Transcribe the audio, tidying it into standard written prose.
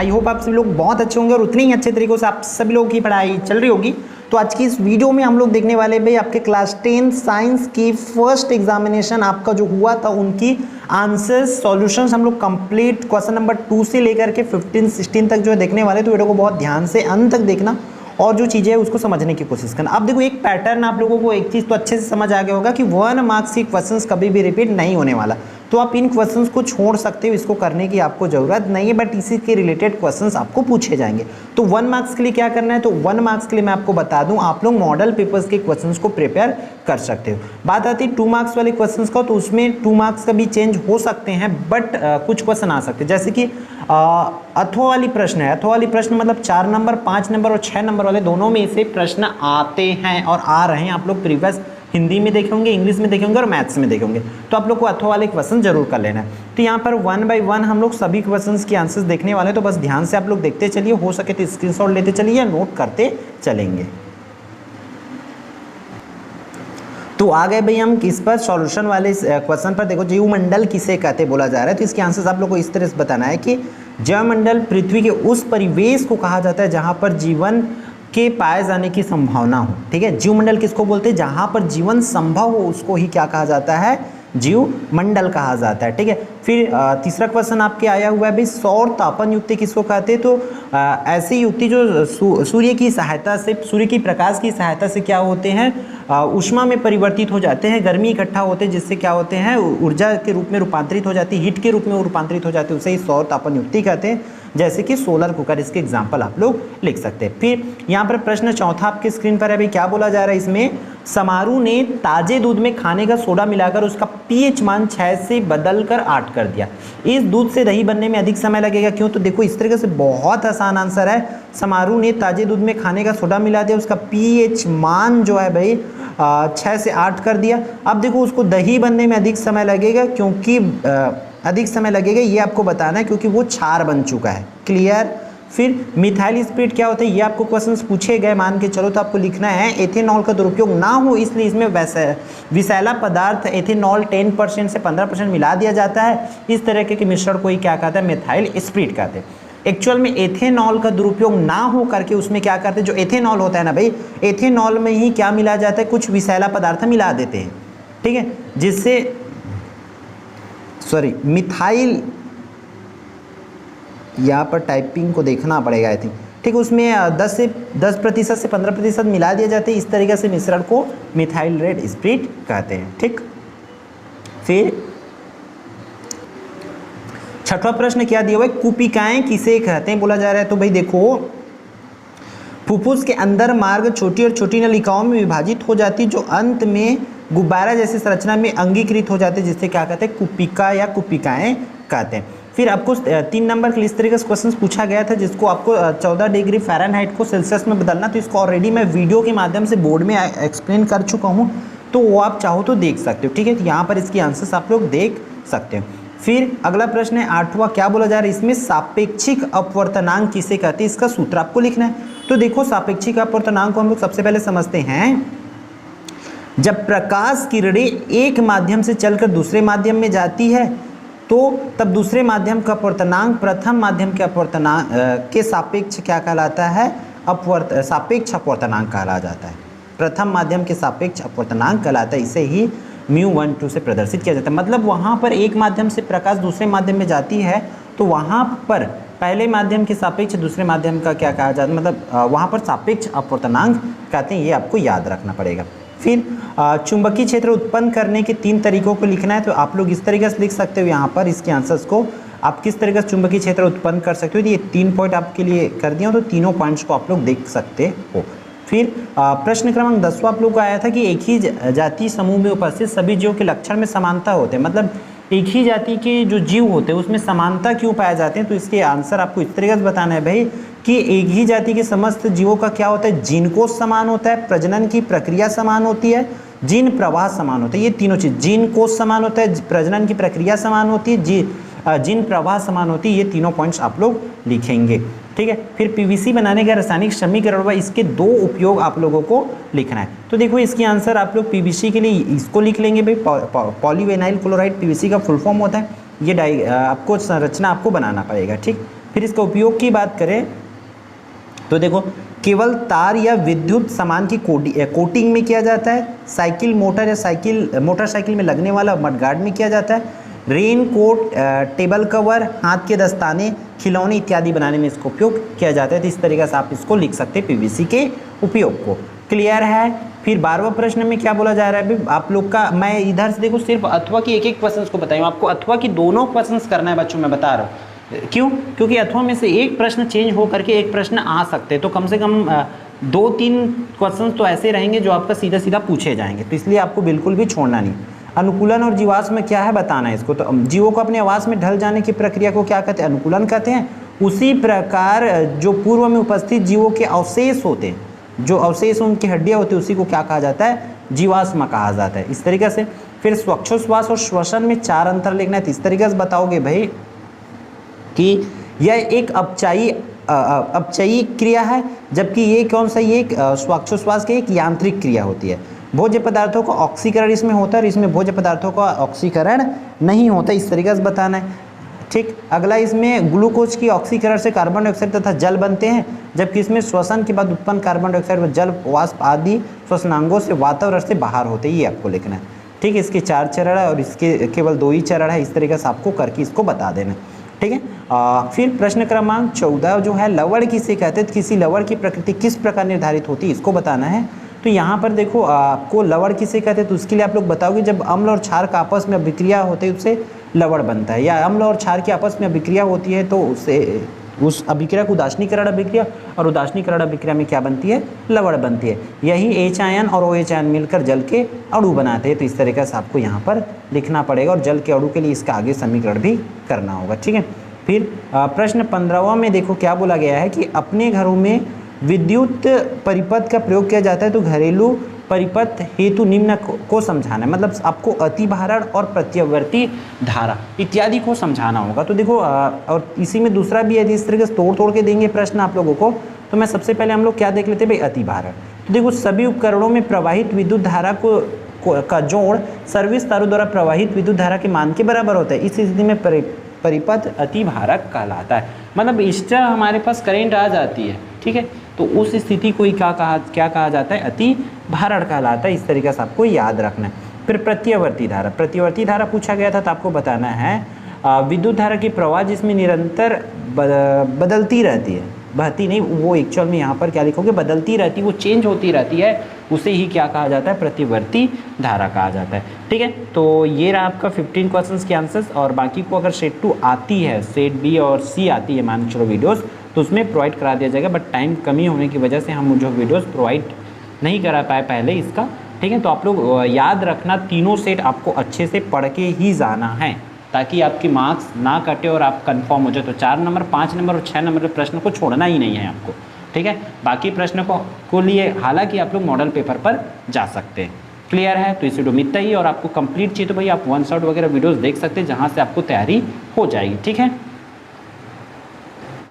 I hope आप सभी लोग बहुत अच्छे होंगे और उतने ही अच्छे तरीकों से आप सभी लोगों की पढ़ाई चल रही होगी। तो आज की इस वीडियो में हम लोग देखने वाले भाई आपके क्लास 10 साइंस की फर्स्ट एग्जामिनेशन आपका जो हुआ था उनकी आंसर्स सॉल्यूशंस हम लोग कंप्लीट क्वेश्चन नंबर 2 से लेकर के 15-16 तक जो है देखने वाले। तो वीडियो को बहुत ध्यान से अंत तक देखना और जो चीज़ें है उसको समझने की कोशिश करना। अब देखो एक पैटर्न आप लोगों को एक चीज़ तो अच्छे से समझ आ गया होगा कि 1 मार्क्स की क्वेश्चंस कभी भी रिपीट नहीं होने वाला। तो आप इन क्वेश्चंस को छोड़ सकते हो, इसको करने की आपको ज़रूरत नहीं है, बट इसी के रिलेटेड क्वेश्चंस आपको पूछे जाएंगे। तो 1 मार्क्स के लिए क्या करना है, तो 1 मार्क्स के लिए मैं आपको बता दूं आप लोग मॉडल पेपर्स के क्वेश्चंस को प्रिपेयर कर सकते हो। बात आती है 2 मार्क्स वाले क्वेश्चंस का, तो उसमें 2 मार्क्स का भी चेंज हो सकते हैं, बट कुछ क्वेश्चन आ सकते हैं जैसे कि अथवा वाली प्रश्न है। अथवा वाली प्रश्न मतलब 4 नंबर 5 नंबर और 6 नंबर वाले दोनों में से प्रश्न आते हैं और आ रहे हैं। आप लोग प्रीवियस हिंदी में देखे होंगे, इंग्लिश में देखे होंगे और मैथ्स में देखे होंगे। तो आप लोग को अथवा वाले क्वेश्चन जरूर कर लेना है। तो यहाँ पर 1 बाय 1 हम लोग सभी क्वेश्चंस के आंसर्स देखने वाले हैं। तो बस ध्यान से आप लोग देखते चलिए, हो सके तो स्क्रीनशॉट लेते चलिए या नोट करते चलेंगे। तो आ गए भाई हम किस पर, सॉल्यूशन वाले क्वेश्चन पर। देखो जीवमंडल किसे कहते बोला जा रहा है, तो इसके आंसर्स आप लोग को इस तरह से बताना है कि जीवमंडल पृथ्वी के उस परिवेश को कहा जाता है जहां पर जीवन के पाए जाने की संभावना हो। ठीक है, जीवमंडल किसको बोलते हैं, जहां पर जीवन संभव हो उसको ही क्या कहा जाता है, जीवमंडल कहा जाता है। ठीक है, फिर तीसरा क्वेश्चन आपके आया हुआ है भाई सौर तापन युक्ति किसको कहते हैं, तो ऐसी युक्ति जो सूर्य की सहायता से, सूर्य की प्रकाश की सहायता से क्या होते हैं, ऊष्मा में परिवर्तित हो जाते हैं, गर्मी इकट्ठा होते हैं, जिससे क्या होते हैं ऊर्जा के रूप में रूपांतरित हो जाती है, हीट के रूप में रूपांतरित हो जाती है, उसे ही सौर तापन युक्ति कहते हैं। जैसे कि सोलर कुकर, इसके एग्जाम्पल आप लोग लिख सकते हैं। फिर यहाँ पर प्रश्न चौथा आपके स्क्रीन पर है भाई, क्या बोला जा रहा है इसमें, समारू ने ताजे दूध में खाने का सोडा मिलाकर उसका पीएच मान 6 से बदलकर 8 कर दिया। इस दूध से दही बनने में अधिक समय लगेगा, क्यों, तो देखो इस तरीके से बहुत आसान आंसर है। समारू ने ताजे दूध में खाने का सोडा मिला दिया, उसका पीएच मान जो है भाई 6 से 8 कर दिया। अब देखो उसको दही बनने में अधिक समय लगेगा, क्योंकि अधिक समय लगेगा ये आपको बताना है क्योंकि वो क्षार बन चुका है। क्लियर। फिर मिथाइल स्पिरिट क्या होता है, ये आपको क्वेश्चंस पूछे गए मान के चलो, तो आपको लिखना है एथेनॉल का दुरुपयोग ना हो इसलिए इसमें विषैला पदार्थ एथेनॉल 10% से 15% मिला दिया जाता है। इस तरह के मिश्रण को ही क्या कहता है, मिथाइल स्पिरिट कहते हैं। एक्चुअल में एथेनॉल का दुरुपयोग ना हो करके उसमें क्या करते हैं, जो एथेनॉल होता है ना भाई, एथेनॉल में ही क्या मिला जाता है, कुछ विषैला पदार्थ मिला देते हैं। ठीक है, जिससे मिथाइल, यहाँ पर टाइपिंग को देखना पड़ेगा आई थिंक। ठीक, उसमें 10% से 15% मिला दिया जाता है। इस तरीके से मिश्रण को मिथाइल रेड स्पिरिट कहते हैं। ठीक, फिर छठवां प्रश्न क्या दिया हुआ है, कुपिकाएं किसे कहते हैं बोला जा रहा है। तो भाई देखो फुफ्फुस के अंदर मार्ग छोटी और छोटी नलिकाओं में विभाजित हो जाती, जो अंत में गुब्बारा जैसी संरचना में अंगीकृत हो जाते, जिससे क्या कहते हैं, कुपिका या कुपिकाएं कहते हैं। फिर आपको 3 नंबर के इस तरीके से क्वेश्चन पूछा गया था, जिसको आपको 14 डिग्री फ़ारेनहाइट को सेल्सियस में बदलना। तो इसको ऑलरेडी मैं वीडियो के माध्यम से बोर्ड में एक्सप्लेन कर चुका हूँ, तो वो आप चाहो तो देख सकते हो। ठीक है, तो यहाँ पर इसकी आंसर्स आप लोग देख सकते हो। फिर अगला प्रश्न है 8वां, क्या बोला जा रहा है इसमें, सापेक्षिक अपवर्तनांक किसे कहते हैं, इसका सूत्र आपको लिखना है। तो देखो सापेक्षिक अपवर्तनांक को हम लोग सबसे पहले समझते हैं, जब प्रकाश किरणें एक माध्यम से चलकर दूसरे माध्यम में जाती है तो तब दूसरे माध्यम का अपवर्तनांक प्रथम माध्यम के अपवर्तनांक के सापेक्ष क्या कहलाता है, सापेक्ष अपवर्तनांक कहा जाता है। प्रथम माध्यम के सापेक्ष अपवर्तनांक कहलाता है, इसे ही μ12 से प्रदर्शित किया जाता है। मतलब वहाँ पर एक माध्यम से प्रकाश दूसरे माध्यम में जाती है तो वहाँ पर पहले माध्यम के सापेक्ष दूसरे माध्यम का क्या कहा जाता है, मतलब वहाँ पर सापेक्ष अपवर्तनांक कहते हैं, ये आपको याद रखना पड़ेगा। फिर चुंबकीय क्षेत्र उत्पन्न करने के 3 तरीकों को लिखना है। तो आप लोग इस तरीके से लिख सकते हो, यहाँ पर इसके आंसर्स को आप किस तरीके से चुंबकीय क्षेत्र उत्पन्न कर सकते हो। ये 3 पॉइंट आपके लिए कर दिया, तो तीनों पॉइंट्स को आप लोग देख सकते हो। फिर प्रश्न क्रमांक 10वां आप लोग को आया था कि एक ही जाति समूह में उपस्थित सभी जीवों के लक्षण में समानता होते हैं, मतलब एक ही जाति के जो जीव होते हैं उसमें समानता क्यों पाए जाते हैं। तो इसके आंसर आपको इस तरीके से बताना है भाई कि एक ही जाति के समस्त जीवों का क्या होता है, जीन कोष समान होता है, प्रजनन की प्रक्रिया समान होती है, जीन प्रवाह समान होता है। ये तीनों चीज, जीन कोष समान होता है, प्रजनन की प्रक्रिया समान होती है, जीन प्रवाह समान होती है। ये तीनों पॉइंट्स आप लोग लिखेंगे। ठीक है, फिर पीवीसी बनाने का रासायनिक समीकरण व इसके 2 उपयोग आप लोगों को लिखना है। तो देखो इसकी आंसर आप लोग पीवीसी के लिए इसको लिख लेंगे भाई, पॉलीविनाइल क्लोराइड पीवीसी का फुल फॉर्म होता है। ये आपको संरचना आपको बनाना पड़ेगा। ठीक, फिर फिर इसका उपयोग की बात करें तो देखो, केवल तार या विद्युत सामान की कोटिंग में किया जाता है, साइकिल मोटर या मोटरसाइकिल में लगने वाला मडगार्ड में किया जाता है, रेन कोट, टेबल कवर, हाथ के दस्ताने, खिलौने इत्यादि बनाने में इसको उपयोग किया जाता है। तो इस तरीके से आप इसको लिख सकते हैं पीवीसी के उपयोग को। क्लियर है। फिर 12वां प्रश्न में क्या बोला जा रहा है, आप लोग का मैं इधर से देखो सिर्फ अथवा की एक क्वेश्चन को बताऊँ, आपको अथवा की दोनों क्वेश्चन करना है बच्चों, मैं बता रहा हूँ। क्यों? क्योंकि अथवा में से एक प्रश्न चेंज हो करके एक प्रश्न आ सकते हैं, तो कम से कम 2-3 क्वेश्चन तो ऐसे रहेंगे जो आपका सीधा सीधा पूछे जाएंगे, तो इसलिए आपको बिल्कुल भी छोड़ना नहीं। अनुकूलन और जीवाश्म में क्या है बताना है इसको। तो जीवों को अपने आवास में ढल जाने की प्रक्रिया को क्या कहते हैं? अनुकूलन कहते हैं। उसी प्रकार जो पूर्व में उपस्थित जीवों के अवशेष होते हैं, जो अवशेष उनकी हड्डियाँ होती है, उसी को क्या कहा जाता है? जीवाश्म कहा जाता है। इस तरीके से फिर श्वासोच्छ्वास और श्वसन में 4 अंतर लिखना है। तो इस तरीके से बताओगे भाई कि यह एक अपचयी क्रिया है, जबकि ये कौन सा, ये श्वासोच्छ्वास की एक यांत्रिक क्रिया होती है। भोज्य पदार्थों का ऑक्सीकरण इसमें होता है और इसमें भोज्य पदार्थों का ऑक्सीकरण नहीं होता। इस तरीके से बताना है। ठीक। अगला, इसमें ग्लूकोज की ऑक्सीकरण से कार्बन डाइऑक्साइड तथा जल बनते हैं, जबकि इसमें श्वसन के बाद उत्पन्न कार्बन डाइऑक्साइड व जल वाष्प आदि श्वसनांगों से वातावरण से बाहर होते हैं। ये आपको लिखना है। ठीक। इसके 4 चरण है और इसके केवल 2 ही चरण है। इस तरीके से आपको करके इसको बता देना। ठीक है। फिर प्रश्न क्रमांक 14 जो है, लवण किसे कहते हैं? किसी लवण की प्रकृति किस प्रकार निर्धारित होती है, इसको बताना है। तो यहाँ पर देखो, आपको लवण किसे कहते हैं, तो उसके लिए आप लोग बताओगे जब अम्ल और क्षार का आपस में अभिक्रिया होती है उससे लवण बनता है, या अम्ल और क्षार की आपस में अभिक्रिया होती है तो उससे उस अभिक्रिया को उदासीनीकरण अभिक्रिया, और उदासीनीकरण अभिक्रिया में क्या बनती है? लवण बनती है। यही H आयन और OH आयन मिलकर जल के अणु बनाते हैं। तो इस तरीके से आपको यहाँ पर लिखना पड़ेगा और जल के अणु के लिए इसका आगे समीकरण भी करना होगा। ठीक है। फिर प्रश्न 15वां में देखो क्या बोला गया है कि अपने घरों में विद्युत परिपथ का प्रयोग किया जाता है, तो घरेलू परिपथ हेतु निम्न को समझाना है। मतलब आपको अतिभारण और प्रत्यावर्ती धारा इत्यादि को समझाना होगा। तो देखो, और इसी में दूसरा भी है, इस तरीके से तोड़ के देंगे प्रश्न आप लोगों को। तो मैं सबसे पहले हम लोग क्या देख लेते हैं भाई, अतिभारण। तो देखो, सभी उपकरणों में प्रवाहित विद्युत धारा का जोड़ सर्विस तारों द्वारा प्रवाहित विद्युत धारा के मान के बराबर होता है। इस स्थिति में परिपथ अतिभारक कहलाता है। मतलब एक्स्ट्रा हमारे पास करंट आ जाती है, ठीक है, तो उस स्थिति को ही क्या कहा जाता है? अतिभारण कहलाता है। इस तरीके से आपको याद रखना है। फिर प्रत्यावर्ती धारा पूछा गया था, तो आपको बताना है विद्युत धारा की प्रवाह जिसमें निरंतर बदलती रहती है, बहती नहीं, वो एक्चुअल में यहाँ पर क्या लिखोगे? बदलती रहती, वो चेंज होती रहती है, उसे ही क्या कहा जाता है? प्रतिवर्ती धारा कहा जाता है। ठीक है। तो ये रहा आपका 15 क्वेश्चंस के आंसर्स। और बाकी को अगर सेट 2 आती है, सेट बी और सी आती है मान चलो वीडियोस, तो उसमें प्रोवाइड करा दिया जाएगा। बट टाइम कमी होने की वजह से हम जो वीडियोस प्रोवाइड नहीं करा पाए पहले इसका। ठीक है। तो आप लोग याद रखना, तीनों सेट आपको अच्छे से पढ़ के ही जाना है, ताकि आपकी मार्क्स ना कटे और आप कंफर्म हो जाए। तो 4 नंबर, 5 नंबर और 6 नंबर के प्रश्न को छोड़ना ही नहीं है आपको। ठीक है। बाकी प्रश्न को लिए हालांकि आप लोग मॉडल पेपर पर जा सकते हैं। क्लियर है? तो इस वीडियो में इतना ही। और आपको कंप्लीट चाहिए तो भाई आप 1 शॉट वगैरह वीडियोस देख सकते हैं, जहां से आपको तैयारी हो जाएगी। ठीक है।